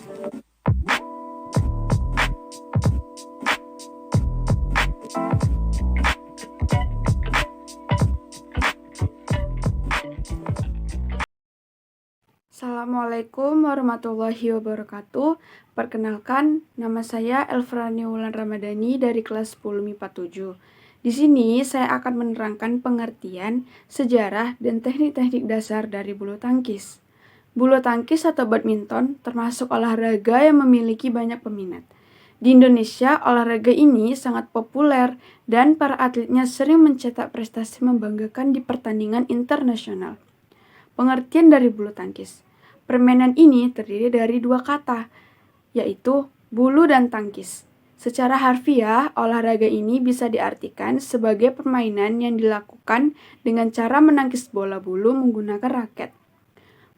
Assalamualaikum warahmatullahi wabarakatuh. Perkenalkan, nama saya Elfrani Wulan Ramadhani dari kelas 10 MIPA 7. Di sini saya akan menerangkan pengertian, sejarah, dan teknik-teknik dasar dari bulu tangkis. Bulu tangkis atau badminton termasuk olahraga yang memiliki banyak peminat. Di Indonesia, olahraga ini sangat populer dan para atletnya sering mencetak prestasi membanggakan di pertandingan internasional. Pengertian dari bulu tangkis. Permainan ini terdiri dari dua kata, yaitu bulu dan tangkis. Secara harfiah, olahraga ini bisa diartikan sebagai permainan yang dilakukan dengan cara menangkis bola bulu menggunakan raket.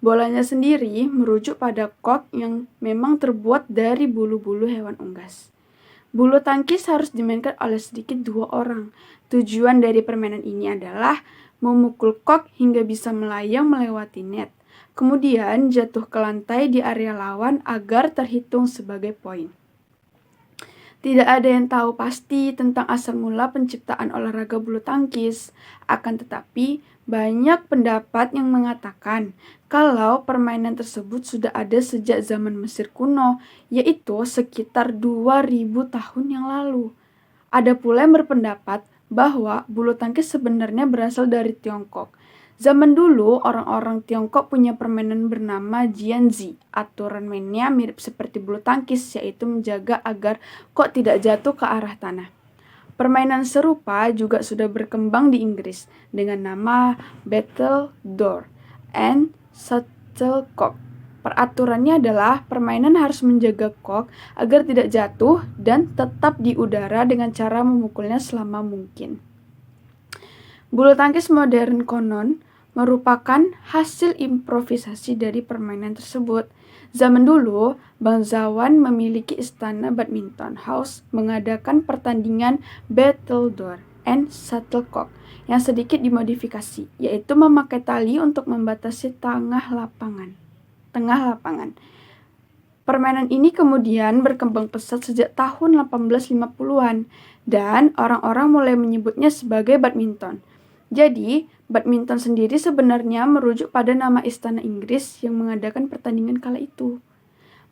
Bolanya sendiri merujuk pada kok yang memang terbuat dari bulu-bulu hewan unggas. Bulu tangkis harus dimainkan oleh sedikit 2 orang. Tujuan dari permainan ini adalah memukul kok hingga bisa melayang melewati net, kemudian jatuh ke lantai di area lawan agar terhitung sebagai poin. Tidak ada yang tahu pasti tentang asal mula penciptaan olahraga bulu tangkis, akan tetapi banyak pendapat yang mengatakan kalau permainan tersebut sudah ada sejak zaman Mesir kuno, yaitu sekitar 2000 tahun yang lalu. Ada pula yang berpendapat bahwa bulu tangkis sebenarnya berasal dari Tiongkok. Zaman dulu, orang-orang Tiongkok punya permainan bernama jianzi. Aturan mainnya mirip seperti bulu tangkis, yaitu menjaga agar kok tidak jatuh ke arah tanah. Permainan serupa juga sudah berkembang di Inggris dengan nama battledore and shuttlecock. Peraturannya adalah permainan harus menjaga kok agar tidak jatuh dan tetap di udara dengan cara memukulnya selama mungkin. Bulu tangkis modern konon merupakan hasil improvisasi dari permainan tersebut. Zaman dulu, bangsawan memiliki istana badminton house mengadakan pertandingan battledore and shuttlecock yang sedikit dimodifikasi, yaitu memakai tali untuk membatasi tengah lapangan. Permainan ini kemudian berkembang pesat sejak tahun 1850-an dan orang-orang mulai menyebutnya sebagai badminton. Jadi, badminton sendiri sebenarnya merujuk pada nama istana Inggris yang mengadakan pertandingan kala itu.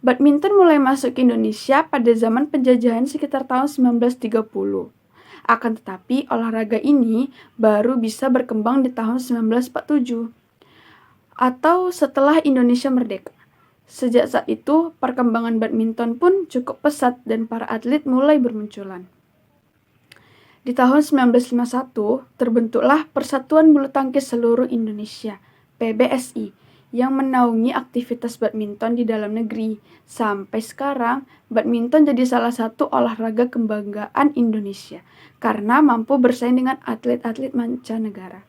Badminton mulai masuk ke Indonesia pada zaman penjajahan sekitar tahun 1930. Akan tetapi, olahraga ini baru bisa berkembang di tahun 1947 atau setelah Indonesia merdeka. Sejak saat itu, perkembangan badminton pun cukup pesat dan para atlet mulai bermunculan. Di tahun 1951, terbentuklah Persatuan Bulu Tangkis Seluruh Indonesia, PBSI, yang menaungi aktivitas badminton di dalam negeri. Sampai sekarang, badminton jadi salah satu olahraga kebanggaan Indonesia, karena mampu bersaing dengan atlet-atlet mancanegara.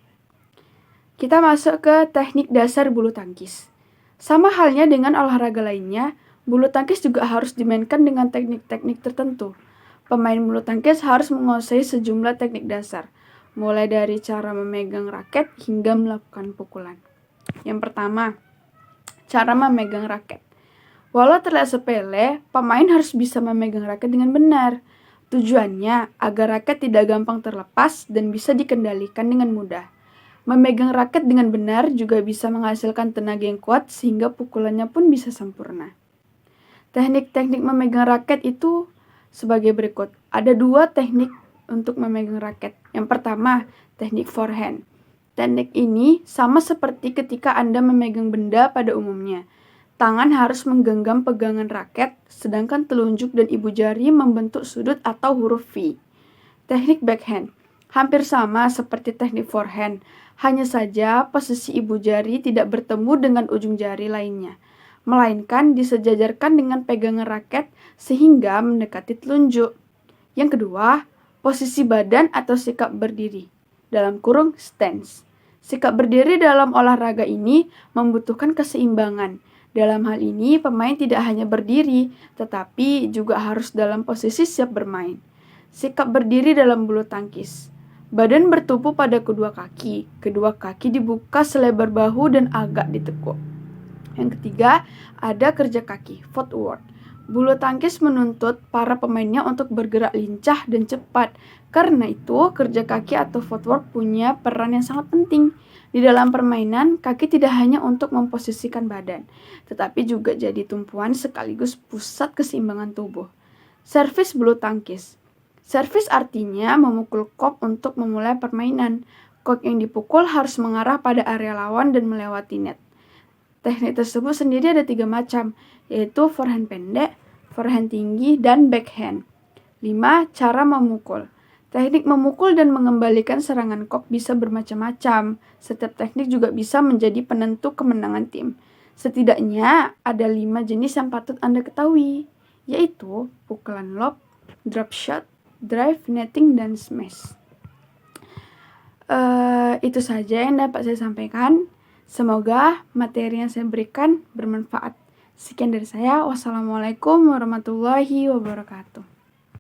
Kita masuk ke teknik dasar bulu tangkis. Sama halnya dengan olahraga lainnya, bulu tangkis juga harus dimainkan dengan teknik-teknik tertentu. Pemain bulu tangkis harus menguasai sejumlah teknik dasar, mulai dari cara memegang raket hingga melakukan pukulan. Yang pertama, cara memegang raket. Walau terlihat sepele, pemain harus bisa memegang raket dengan benar. Tujuannya agar raket tidak gampang terlepas dan bisa dikendalikan dengan mudah. Memegang raket dengan benar juga bisa menghasilkan tenaga yang kuat sehingga pukulannya pun bisa sempurna. Teknik-teknik memegang raket itu sebagai berikut. Ada 2 teknik untuk memegang raket. Yang pertama, teknik forehand. Teknik ini sama seperti ketika Anda memegang benda pada umumnya. Tangan harus menggenggam pegangan raket, sedangkan telunjuk dan ibu jari membentuk sudut atau huruf V. Teknik backhand. Hampir sama seperti teknik forehand, hanya saja posisi ibu jari tidak bertemu dengan ujung jari lainnya, melainkan disejajarkan dengan pegangan raket sehingga mendekati telunjuk. Yang kedua, posisi badan atau sikap berdiri, dalam kurung stance. Sikap berdiri dalam olahraga ini membutuhkan keseimbangan. Dalam hal ini, pemain tidak hanya berdiri, tetapi juga harus dalam posisi siap bermain. Sikap berdiri dalam bulu tangkis. Badan bertumpu pada kedua kaki dibuka selebar bahu dan agak ditekuk. Yang ketiga, ada kerja kaki, footwork. Bulu tangkis menuntut para pemainnya untuk bergerak lincah dan cepat. Karena itu, kerja kaki atau footwork punya peran yang sangat penting. Di dalam permainan, kaki tidak hanya untuk memposisikan badan, tetapi juga jadi tumpuan sekaligus pusat keseimbangan tubuh. Servis bulu tangkis. Servis artinya memukul kok untuk memulai permainan. Kok yang dipukul harus mengarah pada area lawan dan melewati net. Teknik tersebut sendiri ada 3 macam, yaitu forehand pendek, forehand tinggi, dan backhand. 5. Cara memukul. Teknik memukul dan mengembalikan serangan kok bisa bermacam-macam. Setiap teknik juga bisa menjadi penentu kemenangan tim. Setidaknya ada 5 jenis yang patut Anda ketahui, yaitu pukulan lob, drop shot, drive, netting, dan smash. Itu saja yang dapat saya sampaikan. Semoga materi yang saya berikan bermanfaat. Sekian dari saya. Wassalamualaikum warahmatullahi wabarakatuh.